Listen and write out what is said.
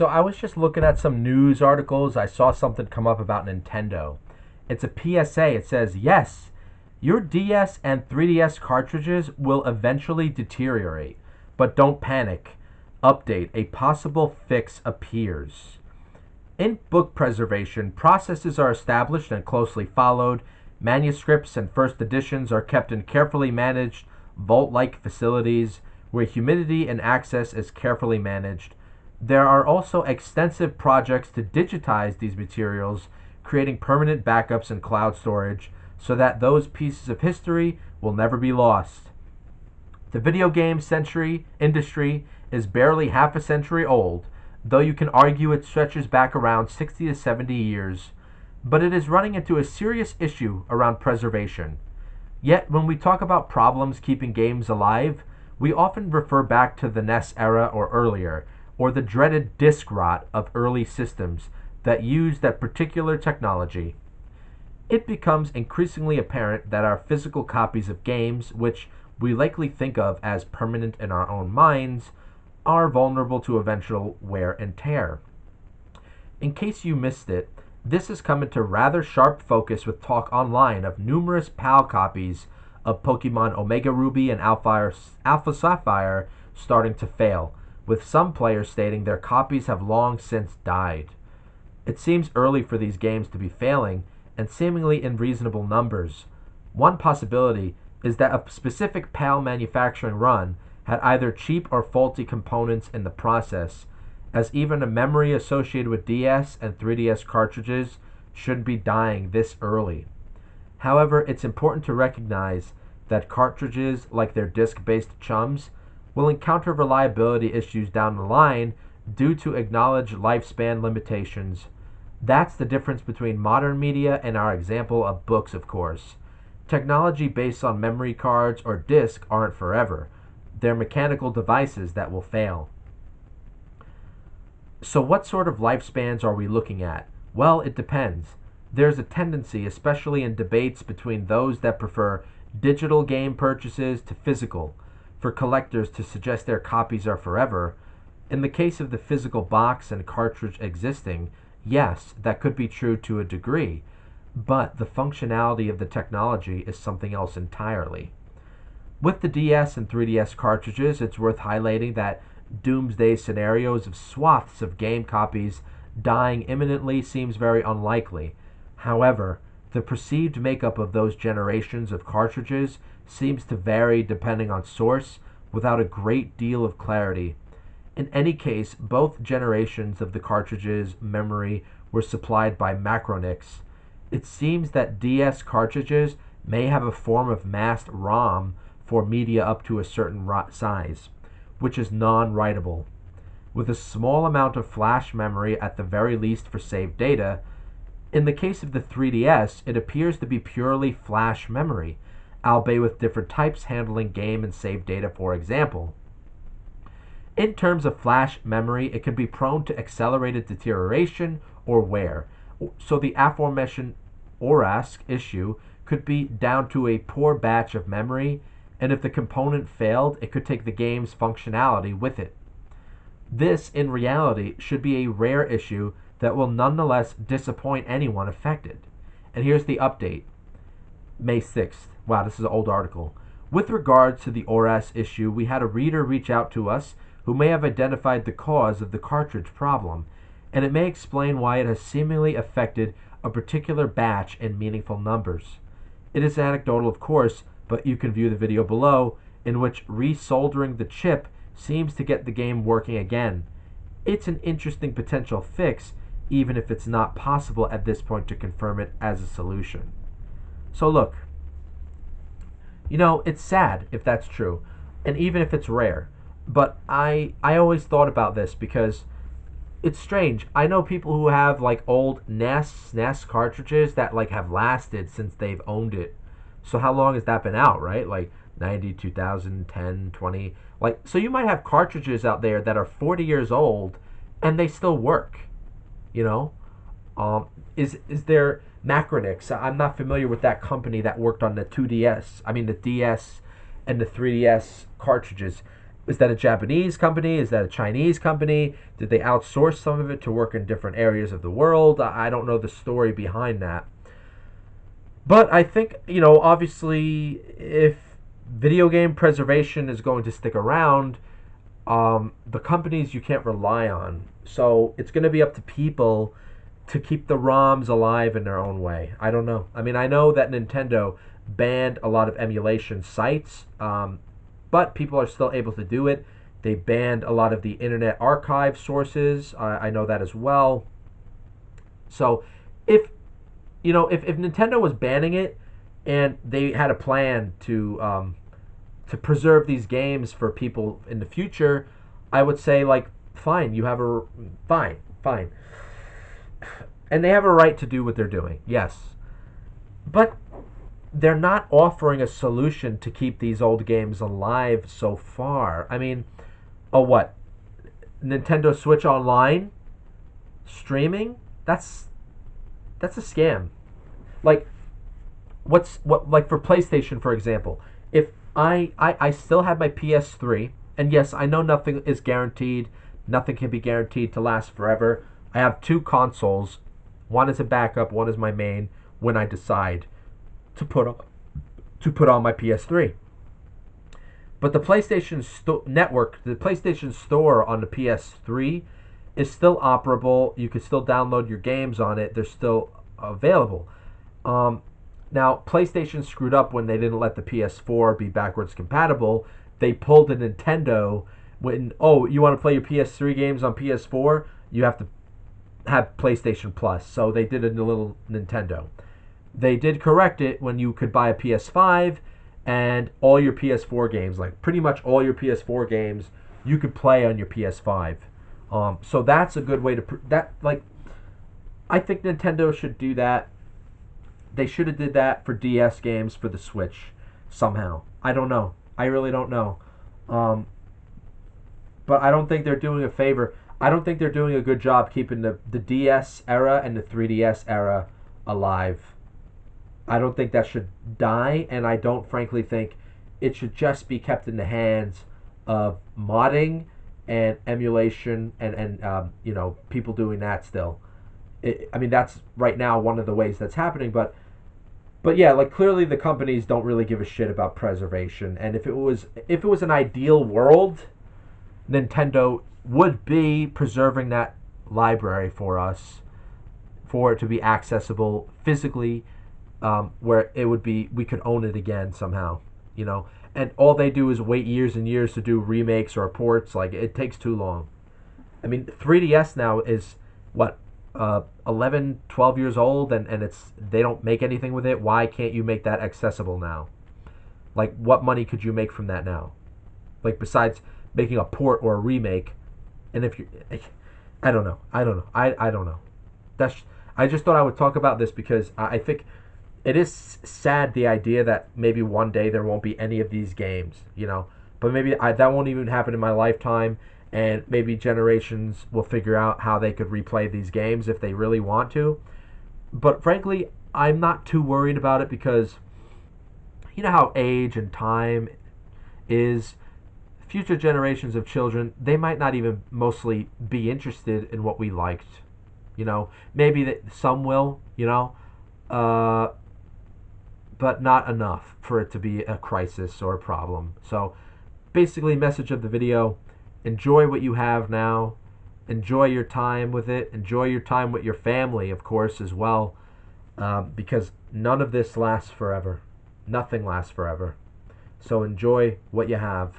So I was just looking at some news articles. I saw something come up about Nintendo. It's a PSA. It says, yes, your DS and 3DS cartridges will eventually deteriorate, but don't panic. Update, a possible fix appears. In book preservation, processes are established and closely followed. Manuscripts and first editions are kept in carefully managed, vault like facilities where humidity and access is carefully managed. There are also extensive projects to digitize these materials, creating permanent backups and cloud storage so that those pieces of history will never be lost. The video game century industry is barely half a century old, though you can argue it stretches back around 60 to 70 years, but it is running into a serious issue around preservation. Yet, when we talk about problems keeping games alive, we often refer back to the NES era or earlier, or the dreaded disk rot of early systems that used that particular technology. It becomes increasingly apparent that our physical copies of games, which we likely think of as permanent in our own minds, are vulnerable to eventual wear and tear. In case you missed it, this has come into rather sharp focus with talk online of numerous PAL copies of Pokemon Omega Ruby and Alpha Sapphire starting to fail, with some players stating their copies have long since died. It seems early for these games to be failing, and seemingly in reasonable numbers. One possibility is that a specific PAL manufacturing run had either cheap or faulty components in the process, as even a memory associated with DS and 3DS cartridges shouldn't be dying this early. However, it's important to recognize that cartridges, like their disc-based chums, will encounter reliability issues down the line due to acknowledged lifespan limitations. That's the difference between modern media and our example of books, of course. Technology based on memory cards or disk aren't forever. They're mechanical devices that will fail. So what sort of lifespans are we looking at? Well, it depends. There's a tendency, especially in debates between those that prefer digital game purchases to physical, for collectors to suggest their copies are forever. In the case of the physical box and cartridge existing, yes, that could be true to a degree, but the functionality of the technology is something else entirely. With the DS and 3DS cartridges, it's worth highlighting that doomsday scenarios of swaths of game copies dying imminently seems very unlikely. However, the perceived makeup of those generations of cartridges seems to vary depending on source without a great deal of clarity. In any case, both generations of the cartridge's memory were supplied by Macronix. It seems that DS cartridges may have a form of masked ROM for media up to a certain size, which is non-writable. With a small amount of flash memory at the very least for saved data, in the case of the 3DS, it appears to be purely flash memory, albeit with different types handling game and save data, for example. In terms of flash memory, it can be prone to accelerated deterioration or wear, so the aforementioned ORASC issue could be down to a poor batch of memory, and if the component failed, it could take the game's functionality with it. This, in reality, should be a rare issue that will nonetheless disappoint anyone affected. And here's the update. May 6th. Wow, this is an old article. With regards to the ORAS issue, we had a reader reach out to us who may have identified the cause of the cartridge problem, and it may explain why it has seemingly affected a particular batch in meaningful numbers. It is anecdotal, of course, but you can view the video below, in which resoldering the chip seems to get the game working again. It's an interesting potential fix, even if it's not possible at this point to confirm it as a solution. So look, it's sad if that's true, and even if it's rare. But I always thought about this because it's strange. I know people who have like old NES cartridges that like have lasted since they've owned it. So how long has that been out, right? Like 90, 2000, 10, 20. Like, so you might have cartridges out there that are 40 years old and they still work, you know? Is there Macronix? I'm not familiar with that company that worked on the 2DS. I mean the DS and the 3DS cartridges. Is that a Japanese company? Is that a Chinese company? Did they outsource some of it to work in different areas of the world? I don't know the story behind that. But I think, obviously, if video game preservation is going to stick around, the companies you can't rely on. So it's going to be up to people to keep the ROMs alive in their own way. I don't know. I mean, I know that Nintendo banned a lot of emulation sites, but people are still able to do it. They banned a lot of the Internet Archive sources. I know that as well. So if if Nintendo was banning it and they had a plan to preserve these games for people in the future, I would say like fine, you have a fine, and they have a right to do what they're doing. Yes, but they're not offering a solution to keep these old games alive so far. I mean, oh what? Nintendo Switch Online streaming? That's a scam. Like what like for PlayStation for example, if I still have my PS3, and yes, I know nothing is guaranteed, nothing can be guaranteed to last forever. I have two consoles. One is a backup, one is my main when I decide to put on my PS3. But the network, the PlayStation Store on the PS3 is still operable. You can still download your games on it. They're still available. Um, Now, PlayStation screwed up when they didn't let the PS4 be backwards compatible. They pulled a Nintendo when, oh, you want to play your PS3 games on PS4? You have to have PlayStation Plus. So they did a little Nintendo. They did correct it when you could buy a PS5 and all your PS4 games, like pretty much all your PS4 games, you could play on your PS5. So that's a good way to that like I think Nintendo should do that. They should have did that for DS games for the Switch somehow. I don't know. I really don't know. Um, but I don't think they're doing a favor. I don't think they're doing a good job keeping the DS era and the 3DS era alive. I don't think that should die, and I don't frankly think it should just be kept in the hands of modding and emulation and people doing that still. I mean that's right now one of the ways that's happening, but yeah, like clearly the companies don't really give a shit about preservation. And if it was an ideal world, Nintendo would be preserving that library for us, for it to be accessible physically, where it would be we could own it again somehow, you know. And all they do is wait years and years to do remakes or ports. Like it takes too long. I mean, 3DS now is what 11, 12 years old, and they don't make anything with it. Why can't you make that accessible now? Like, what money could you make from that now? Like, besides making a port or a remake, and if you, I don't know, I don't know. That's I just thought I would talk about this because I think it is sad the idea that maybe one day there won't be any of these games, you know. But maybe that won't even happen in my lifetime, and maybe generations will figure out how they could replay these games if they really want to. But frankly, I'm not too worried about it because you know how age and time is. Future generations of children, they might not even mostly be interested in what we liked. You know, maybe that some will, uh, but not enough for it to be a crisis or a problem. So basically, message of the video: enjoy what you have now, enjoy your time with it, enjoy your time with your family, of course, as well, because none of this lasts forever. Nothing lasts forever. So enjoy what you have.